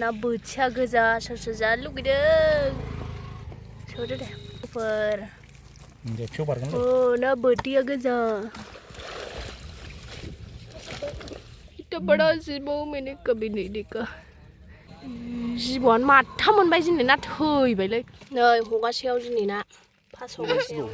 ना बोथिया गोजा सोर सोर जानो लुगैदों सोदो दे फोर ओ ना बोथिया गोजा इतना बड़ा जिबौ मैंने कभी नहीं देखा जिबौआनो माथाम मोनबाय दिनै ना थैबायलै नै हगासेयाव दिनै ना फास हगासेयाव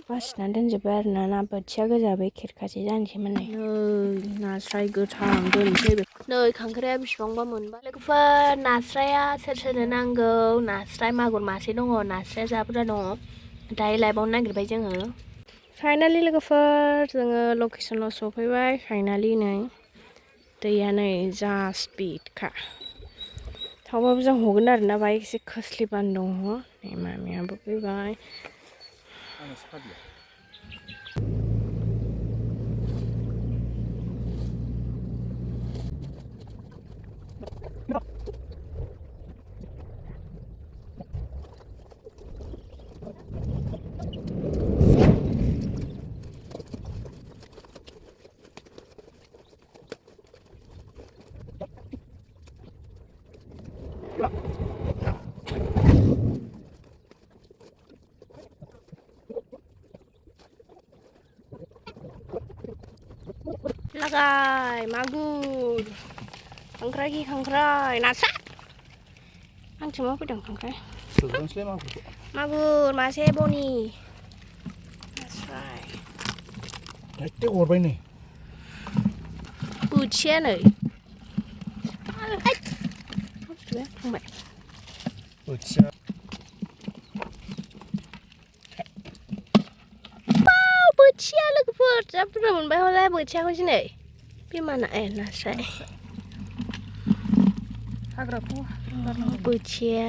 बासिनानै दोनजोब्बाय आरो ना बोथिया गोजा बे खेरखासे जानोसैमोन नै नास्राय गोथां दोनसै नै खांख्राइया बेसेबांबा मोनबा लोगोफोर नास्राया सोर सोरनो नांगौ नास्राय मागुर मासे दङ नास्राया जा बुरजा दङ दायो लायबावनो नागिरबाय जोङो फाइनालि लोगोफोर जोङो लकेसनाव सफैबाय फाइनालि नै दैया नै जा स्पिडखा थेवबाबो जों हगोन आरो ना बाहाय एसे खोस्लिबानो दङ नै मामियाबो फैबाय लागाय मागुर खांख्राइ खांख्राइ नास्राय आंथिं मा फैदों खांख्राइ मागुर मासे बनि नास्राय एसे गरबाय नै बोथिया नै थांबाय बोथिया बोथिया लोगोफोर जा बुरजा मोनबाय हले बोथियाखौ दिनै बे माना नास्राय हाग्राखौ बोथिया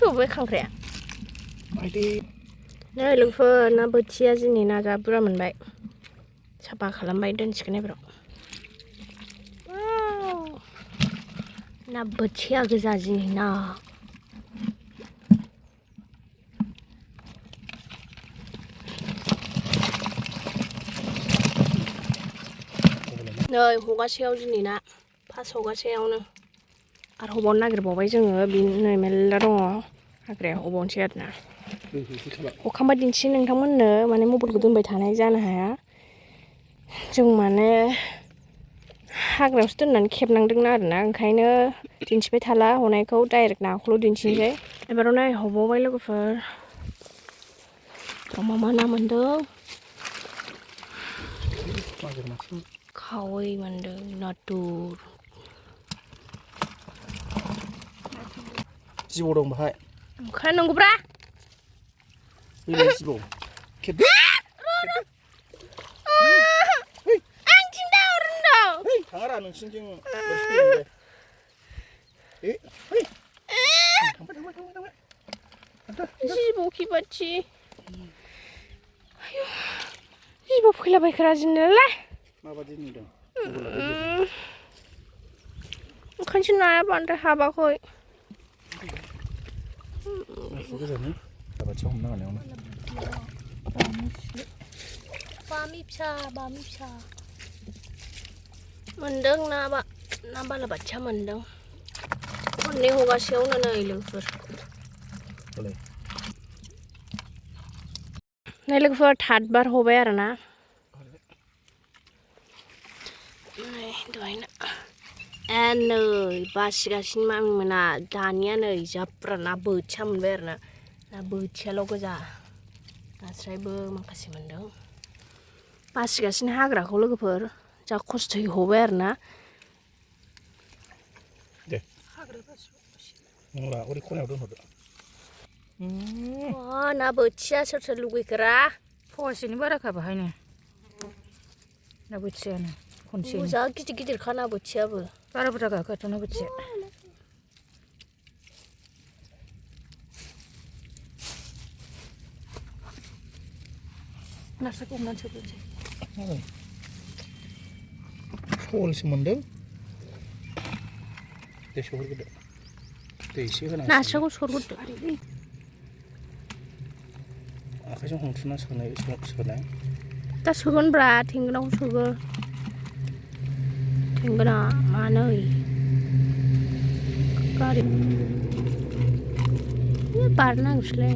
होबाय खांख्राइया नै लोगोफोर ना बोथिया दिनै ना जा बुरजा मोनबाय साफा खालामबाय दोनसिगोन एबाराव ना बोथिया गोजा दिनै ना नै हगासेयाव दिनै ना फास हगासेयावनो आरो हबावनो नागिरबावबाय जोङो नै मेरला दङ हाग्राया हबावनोसै आरो ना हखांबा दिन्थि नोंथांमोननो माने मबाइलखौ दोनबाय थानाय जानो हाया जों माने हाग्रायावसो दोननानै खेबनांदोंना आरो ना ओंखायनो दिन्थिबाय थाला हनायखौ डाइरेक्ट नाखौल' दिन्थिनोसै एबाराव नायहबावबाय लोगोफोर मा मा ना मोन्दों खावै मोन्दों नाथुर जिबौ दं बाहाय ओंखाय नंगौब्रा जिबौ आंथिं दाहरदों थाङारा नोंसिनिथिं जिबौ खिबाथि जिबौ फैलाबायखारा जोंनालाय माबादि नुदों ओंखायनोसो नाया बांद्राय हाबाखै बामि फिसा मोन्दों ना बालाबाथिया मोन्दों खननै हगासेयावनो नै लोगोफोर नै लोगोफोर थातबार हबाय आरो ना दहायनो नै बासिगासिनो मामि मोना दानिया नै जाब्रा ना बोथिया मोनबाय आरो ना बोथियाल' गोजा नास्रायबो माखासे मोन्दों बासिगासिनो हाग्राखौ लोगोफोर जा खस्थ'यै हबाय आरो ना दे ओरै खनायाव दोनहरदो ना बोथिया सोर सोर लुगैखोरा फवासेनि बाराखा बाहायनो ना बोथियानो खनसे जा गिदिर गिदिरखा ना बोथियाबो बारा बुरजा गाखोआथ' ना बोथिया नास्रायखौ हमनानै सोबोसै सलसो मोन्दों दे सहरग्रोदो दै एसे होनांसिगोन नास्रायखौ सरगोरदो आखाइजों हमथुना सोनाय दा सोगोनब्रा थेंगोनाव सोगो थेंगोना मानै गारि बारनांसैलाय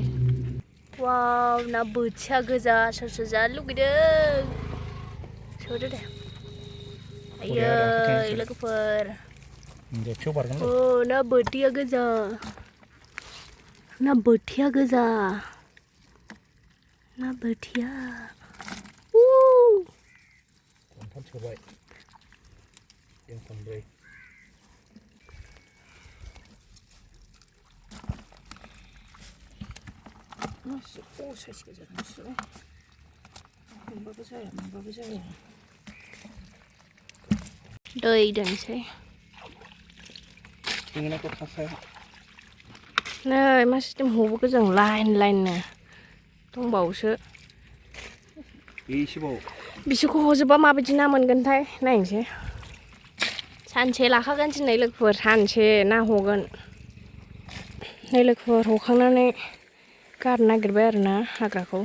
वाव ना बोथिया गोजा सोर सोर जानो लुगैदों सोदो दे आयै लोगोफोर देबसेयाव बारगोन ओ ना बोथिया गोजा ना बोथिया गोजा ना बोथिया खनथाम सोबाय जों खनब्रै मासे साइज गोजा नोंसोरो मोनबाबो जाया मोनबाबो जाया दै दोनसै थेंगोनाखौ थाखाय नै मा सिस्टेम हबोगो जों लाइन लाइननो दंबावोसो एसेबाव बिसोरखौ हजोबबा माबायदि ना मोनगोनथाय नायनोसै सानसे लाखागोन दिनै लोगोफोर सानसे ना हगोन नै लोगोफोर हखांनानै गारनो नागिरबाय आरोना हाग्राखौ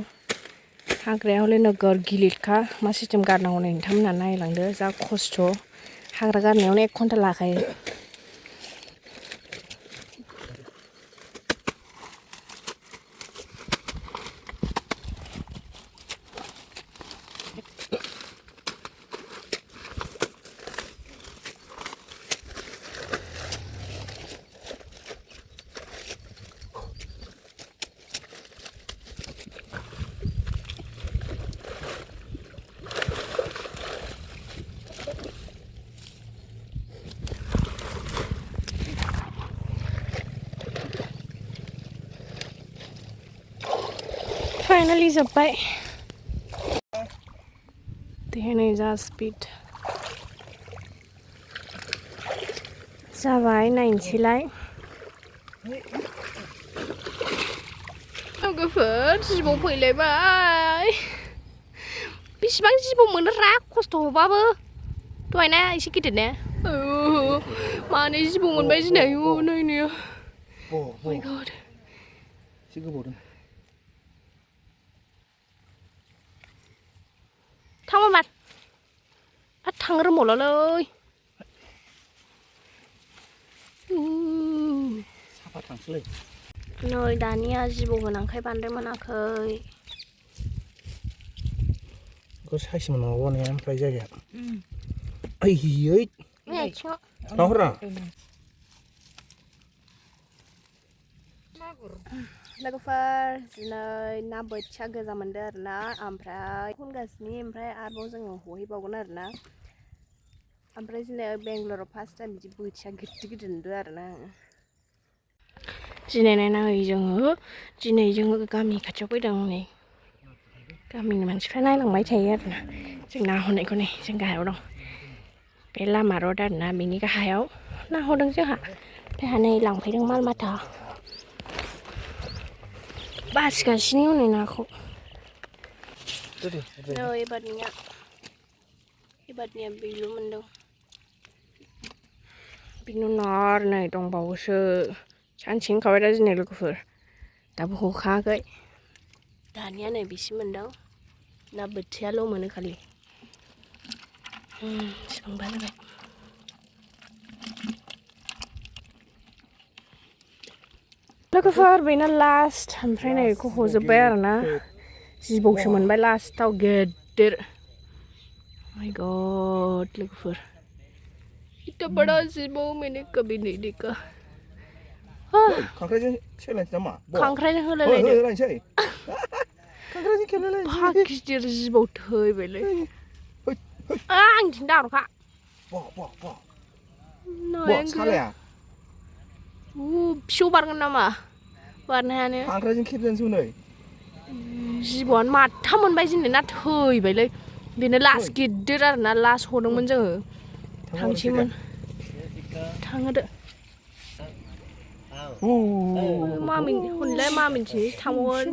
हाग्राया हले नोगोर गिलिरखा मा सिस्टेम गारनांगौ नै नोंथांमोनहा नायलांदो जा खस्थ' हाग्रा गारनायावनो 1 घन्टा लाखायो फाइनालि जोब्बाय देनै जा स्पिड जाबाय नायनोसैलाय लोगोफोर जिबौ फैलायबाय बेसेबां जिबौ मोनोरा खस्थ' हबाबो दहायना एसे गिदिर ने मानै जिबौ मोनबाय दिनै नायनो माय गड एसे गोबावदों थांबा मार आरो थांनो रोंबावलालै साफा थांसैलै नै दानिया जिबौ गोनांखाय बांद्राय मोनाखै बेखौ साइज मोननांगौ ने ओमफ्राय जायगाया आयै गाहरा लोगोफोर दिनै ना बोथिया गोजा मोनदों आरोना ओमफ्राय खनगासिनो ओमफ्राय आरोबाव जोङो हहैबावगोन आरोना ओमफ्राय दिनै बेंगलराव फार्स्ट टाइम बिदि बोथिया गिदिर गिदिर नुदों आरोना दिनै नायनाङै जोङो गामि खाथियाव फैदों नै गामिनि मानसिफ्रा नायलांबाय थायो आरोना जों नाहरनायखौ नै जों गाहायाव दं बे लामा रड आरोना बेनि गाहायाव नाहरदों जोंहा ओमफ्राय नै लांफैदों माल माथा बासिगासिनो हनै नाखौ नै एबारनिया बेल' मोनदों बिनि उनाव नै दंबावोसो सानसे होनखाबाय दा दिनै लोगोफोर दाबो हखायाखै दानिया नै बेसे मोनदों ना बोथियाल' मोनो खालि बेसेबांबा जाबाय लोगोफोर बेनो लास्ट ओमफ्राय नै बेखौ हजोब्बाय आरोना जिबौसो मोनबाय लास्टाव गेदेर माय गड लोगोफोर इतना बड़ा जिबौ मैंने कभी नहीं देखा खांख्राइजों सेलायनोसै नामा खांख्राइजों होलायलायदो होलायनोसै खांख्राइजों खेलायलायनोसै गिदिर जिबौ थैबायलै आं दिनै दार'खा सालाया फिसौ बारगोन नामा बारनो हायानो खांख्राइजों खेबजानोसै नै जिबौआनो माथाम मोनबाय दिनै ना थैबायलै बेनो लास्ट गिदिर आरोना लास्ट हदोंमोन जोङो थांसैमोन थाङोदो मामि हनलाय मामिनसो थांबावगोन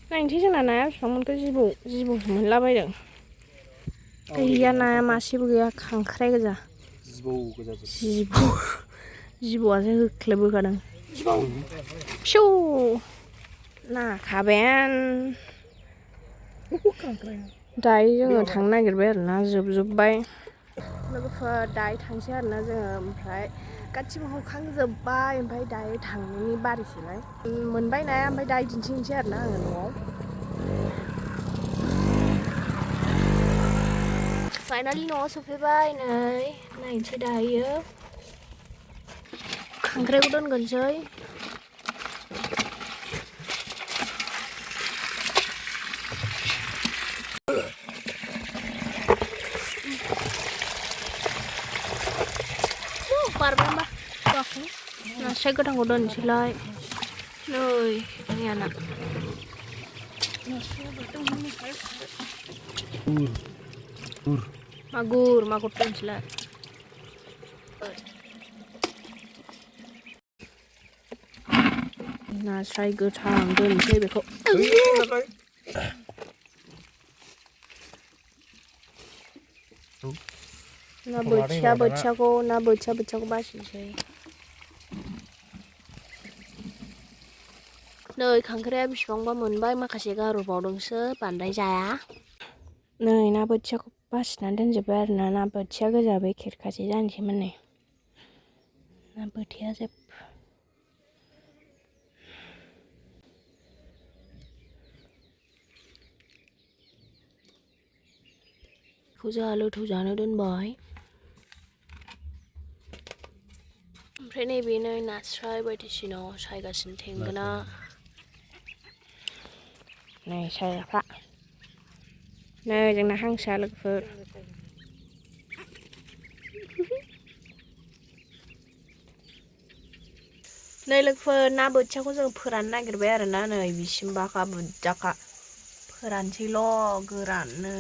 नायनोसै जोंना नाया बेसेबां मोनखो जिबौसो मोनलाबायदों गैया नाया मासेबो गैया खांख्राइ गोजा जिबौआसो होख्लेबहोखादों ชูน่าขาแบน दायो जोङो थांनो नागिरबाय आरोना जोबजोब्बाय लोगोफोर दायो थांसै आरोना जोङो ओमफ्राय गासिबो हखांजोब्बाय ओमफ्राय दायो थांनायनि बारिसैलाय मोनबाय नाया ओमफ्राय दायो दिन्थिनोसै आरोना आङो न'आव फाइनालि न'आव सफैबाय नै नायनोसै दायो खांख्राइखौ दोनगोनसै बारबाय होमबा बाखौ नास्राय गोथांखौ दोनसैलाय नै आंनि आना मागुर दोनसैलाय नास्राय गोथां दोनसै बेखौ ना बोथियाखौ बासिनोसै नै खांख्राइया बेसेबांबा मोनबाय माखासे गारहरबावदोंसो बांद्राय जाया नै ना बोथियाखौ बासिनानै दोनजोब्बाय आरोना ना बोथिया गोजा बे खेरखासे जानोसैमोन नै ना बोथिया जेब बेखौ जोंहा लोथौ जानो दोनबाय ओमफ्राय नैबे नै नास्राय बायदिसिना सायगासिनो थेंगोना नै सायग्राफ्रा नै जोंना हांसोआ लोगोफोर नै लोगोफोर ना बोथियाखौ जों फोराननो नागिरबाय आरोना नै बिसिमबाखा बुरजाखा फोरानसैल' गोराननो